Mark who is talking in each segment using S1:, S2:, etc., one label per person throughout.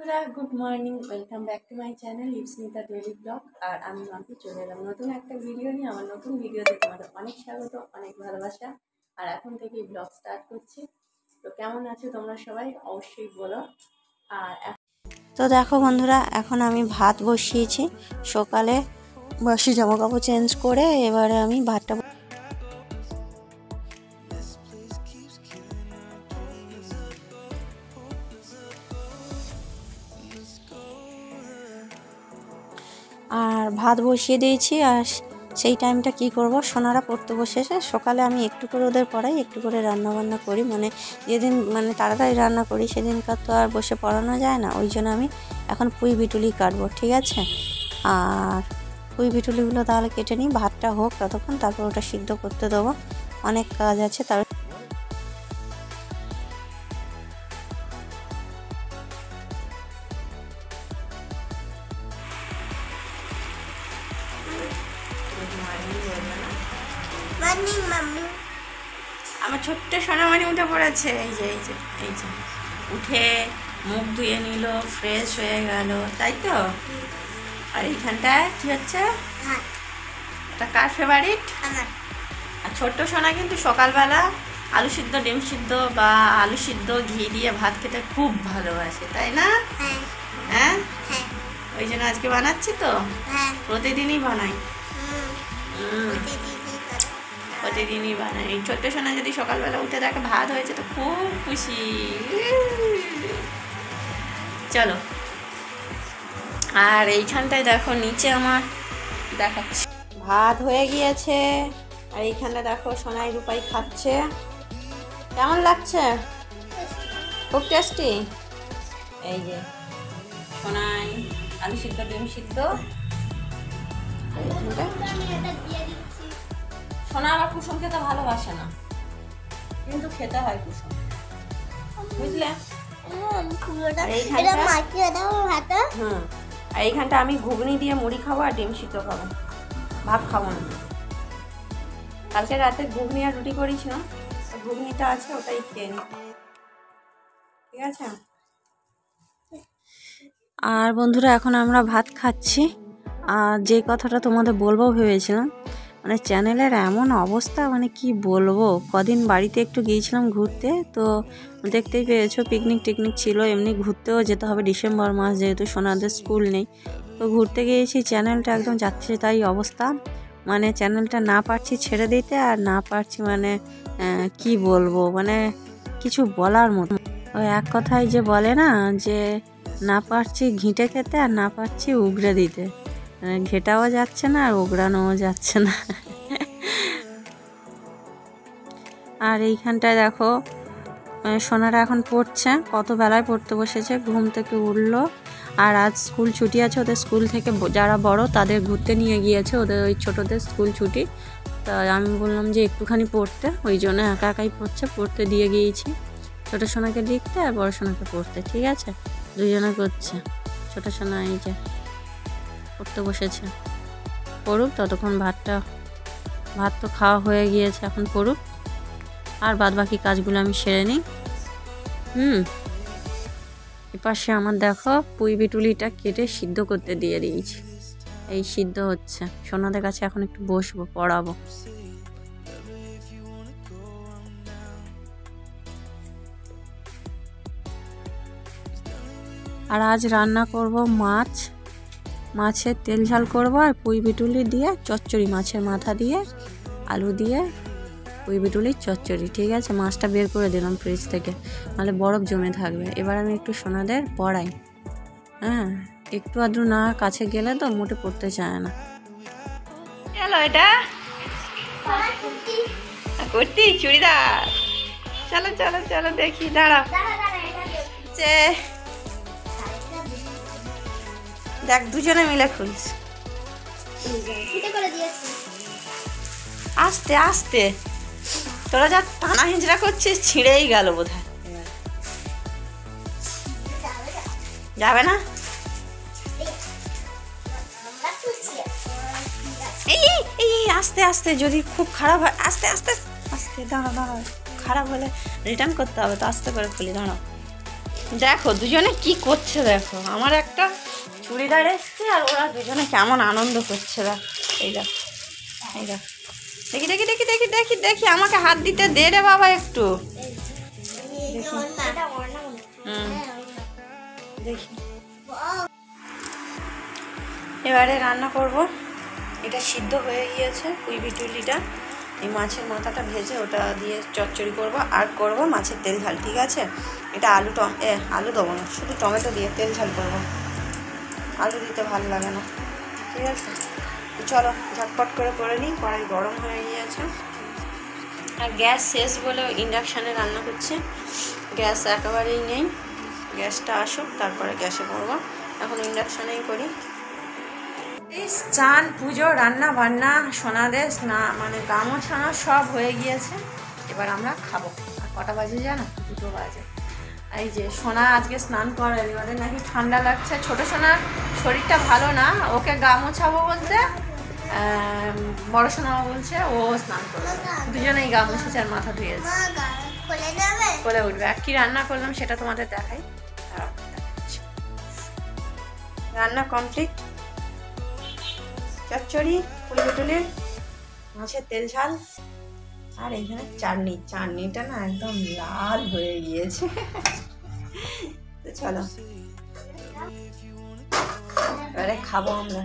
S1: বন্ধুরা good morning, welcome back to my channel Lipsmita daily blog. আর আমি মাকে চলে এলাম নতুন একটা ভিডিও নিয়ে। আমার নতুন ভিডিওতে তোমাদের অনেক স্বাগত, অনেক ভালোবাসা। আর এখন থেকেই ব্লগ স্টার্ট করছি। তো কেমন আছো তোমরা সবাই অবশ্যই বলো। আর
S2: তো দেখো বন্ধুরা, এখন আমি ভাত বসিয়েছি। সকালে বাসি জামা কাপড় চেঞ্জ করে এবারে আমি ভাতটা আর ভাত বসিয়ে দিয়েছি। আর সেই টাইমটা কি করব, সোনারা পড়তে বসেছে। সকালে আমি একটু করে ওদের পড়াই, একটু করে রান্না বান্না করি। যেদিন তাড়াতাড়ি রান্না করি সেদিনকার তো আর বসে পড়ানো যায় না। ওই জন্য আমি এখন পুঁই বিটুলি কাটবো, ঠিক আছে। আর পুঁই বিটুলিগুলো তাহলে কেটে নিই, ভাতটা হোক ততক্ষণ, তারপর ওটা সিদ্ধ করতে দেবো। অনেক কাজ আছে। তার
S1: আমার ছোট্ট সোনামণি উঠে পড়েছে। এই যে উঠে মুখ ধুয়ে নিল, ফ্রেশ হয়ে গেল, তাই তো। আর এইখানটায় কি হচ্ছে, এটা কার ফেভারিট? আর ছোট্ট সোনা কিন্তু সকালবেলা আলু সিদ্ধ, ডিম সিদ্ধ বা আলু সিদ্ধ ঘি দিয়ে ভাত খেতে খুব ভালোবাসে, তাই না? হ্যাঁ, ওই জন্য আজকে বানাচ্ছি। তো প্রতিদিনই বানাই, প্রতিদিনই বানাই। এই ছোট্ট সোনা যদি সকালবেলা উঠে দেখে ভাত হয়েছে তো খুব খুশি। চলো, আর এইখানটায় দেখো নিচে আমার দেখাচ্ছি, ভাত হয়ে গিয়েছে। আর এইখানটা দেখো সোনাই রূপাই খাচ্ছে। কেমন লাগছে? খুব টেস্টি। এই যে সোনাই আলু সিদ্ধ, ডিম সিদ্ধ। সোনা আবার কুসুম খেতে ভালোবাসে না, কিন্তু খেতে হয় কুসুম, বুঝলে। আর এইখানটা আমি ঘুগনি দিয়ে মুড়ি খাবো আর ডিম সিদ্ধ খাবো, ভাত খাবো না। কালকে রাতে ঘুগনি আর রুটি করেছিলাম, ঘুগনিটা আছে, ওটাই খেয়ে নি, ঠিক আছে।
S2: আর বন্ধুরা, এখন আমরা ভাত খাচ্ছি। আর যে কথাটা তোমাদের বলবো ভেবেছিলাম, চ্যানেলের এমন অবস্থা, কি বলবো। কদিন বাড়িতে একটু গিয়েছিলাম ঘুরতে, তো দেখতেই পেয়েছো পিকনিক টিকনিক ছিল। এমনি ঘুরতেও যেতে হবে, ডিসেম্বর মাস যেহেতু সোনাদের স্কুল নেই। তো ঘুরতে গিয়েছি, চ্যানেলটা একদম যাচ্ছে তাই অবস্থা। চ্যানেলটা না পারছি ছেড়ে দিতে, আর না পারছি কি বলবো, কিছু বলার মতো। ওই এক কথায় যে বলে না, যে না পারছি ঘিঁটে খেতে আর না পারছি উগড়ে দিতে। ঘেটাও যাচ্ছে না আর উগড়ানোও যাচ্ছে না। আর এইখানটায় দেখো সোনারা এখন পড়ছে, কত বেলায় পড়তে বসেছে, ঘুম থেকে উঠলো। আর আজ স্কুল ছুটি আছে ওদের, স্কুল থেকে যারা বড় তাদের ঘুরতে নিয়ে গিয়েছে, ওদের ওই ছোটোদের স্কুল ছুটি। তা আমি বললাম যে একটুখানি পড়তে, ওই জন্য একা একাই পড়তে দিয়ে গিয়েছি। ছোটো সোনাকে লিখতে আর বড় সোনাকে পড়তে, ঠিক আছে, দুজনে করছে। ছোটো সোনা এই যে পড়তে বসেছে, পড়ুক ততক্ষণ। ভাত তো খাওয়া হয়ে গিয়েছে, এখন পড়ুক, আর বাদ বাকি কাজগুলো আমি সেরে নিই। এপাশে আমার দেখো পুঁই বিটুলিটা কেটে সিদ্ধ করতে দিয়ে দিয়েছি, এই সিদ্ধ হচ্ছে। সোনাদের কাছে এখন একটু বসবো, পড়াবো। আর আজ রান্না করব মাছের তেল ঝাল করবো, আর পুঁই বিটুলি দিয়ে চচ্চড়ি, মাছের মাথা দিয়ে আলু দিয়ে পুঁই বিটুলির চচ্চড়ি, ঠিক আছে। মাছটা বের করে দিলাম ফ্রিজ থেকে, নাহলে বরফ জমে থাকবে। এবার আমি একটু সোনাদের পড়াই। হ্যাঁ, একটু আদ্র না কাছে গেলে তো মোটে পড়তে চায় না।
S1: এটা কুর্তি চুড়িদার, চলো চলো চলো দেখি, দাঁড়াও। দেখ দুজনে মিলে খুলছি, আস্তে আস্তে। তোরা যা টানা হিঁচড়া করছিস ছিঁড়েই গেল বোধহয়, যাবে না। এই আস্তে আস্তে, যদি খুব খারাপ হয় আস্তে আস্তে আস্তে, দাঁড়াও, খারাপ হলে রিটার্ন করতে হবে তো, আস্তে করে খুলি, দাঁড়াও। দেখো দুজনে কি করছে, দেখো আমার একটা চুড়িদার এসছে আর ওরা দুজনে কেমন আনন্দ করছে। দেখো এই দেখো, এই দেখো, দেখি দেখি দেখি দেখি দেখি দেখি আমাকে হাত দিতে দে রে বাবা একটু। দেখি এবারে রান্না করব। এটা সিদ্ধ হয়ে গিয়েছে পুঁই বিটুলিটা, এই মাছের মাথাটা ভেজে ওটা দিয়ে চচ্চড়ি করব আর করব মাছের তেল ঝাল। ঠিক আছে, এটা আলু দেবো না, শুধু টমেটো দিয়ে তেল ঝাল করব, আলু দিতে ভালো লাগে না। ঠিক আছে, চলো ঝটপট করে নিই, কড়াই গরম হয়ে গিয়েছে। আর গ্যাস শেষ বলে ইন্ডাকশানে রান্না করছি, গ্যাস একেবারেই নেই, গ্যাসটা আসুক তারপরে গ্যাসে করবো, এখন ইন্ডাকশানেই করি। চান পুজো রান্না বান্না সোনাদেশ না মানে গামো ছানা সব হয়ে গিয়েছে, এবার আমরা খাবো। আর কটা বাজে জানো? 2 বাজে। এই যে সোনা আজকে স্নান করে, এবারে নাকি ঠান্ডা লাগছে, ছোটো সোনার শরীরটা ভালো না, ওকে গা মোছাবো বলতে বড় সোনাও বলছে ও স্নান করবে, দুজনেই গা মুছেছে আর মাথা ধুয়েছে, কোলে উঠবে। আর কি রান্না করলাম সেটা তোমাদের দেখাই। রান্না কমপ্লিট, চচ্চড়ি পুঁই বিটুলির, মাছের তেল ঝাল, আর এইখানে চাটনিটা না একদম লাল হয়ে গিয়েছে। তো চলো এবারে খাবো আমরা।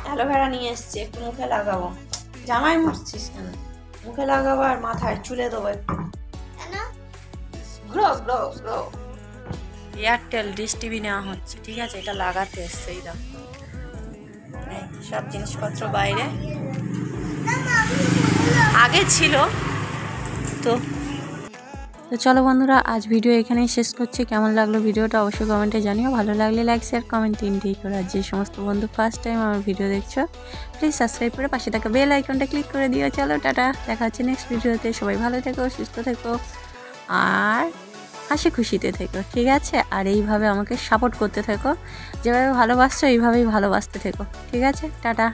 S1: অ্যালোভেরা নিয়ে এসছি, একটু মুখে লাগাবো। জামাই মুছছিস কেন? মুখে লাগাবো আর মাথায় চুলে দেবো একটু। Grow grow grow Airtel dish TV নেওয়া হচ্ছে, ঠিক আছে, এটা লাগাতে এসছে। এই দেখো সব জিনিসপত্র বাইরে আগে ছিল তো।
S2: চলো বন্ধুরা, আজ ভিডিও এখানেই শেষ করছি। কেমন লাগলো ভিডিওটা অবশ্যই কমেন্টে জানিও, ভালো লাগলে লাইক শেয়ার কমেন্ট তিনটেই করো। আর যে সমস্ত বন্ধু ফার্স্ট টাইম আমার ভিডিও দেখছো প্লিজ সাবস্ক্রাইব করে পাশে থাকা বেল আইকনটা ক্লিক করে দিও। চলো টাটা, দেখা হচ্ছে নেক্সট ভিডিওতে। সবাই ভালো থেকো, সুস্থ থেকো আর হাসি খুশিতে থেকো, ঠিক আছে। আর এইভাবে আমাকে সাপোর্ট করতে থেকো, যেভাবে ভালোবাসছো এইভাবেই ভালোবাসতে থেকো, ঠিক আছে। টাটা।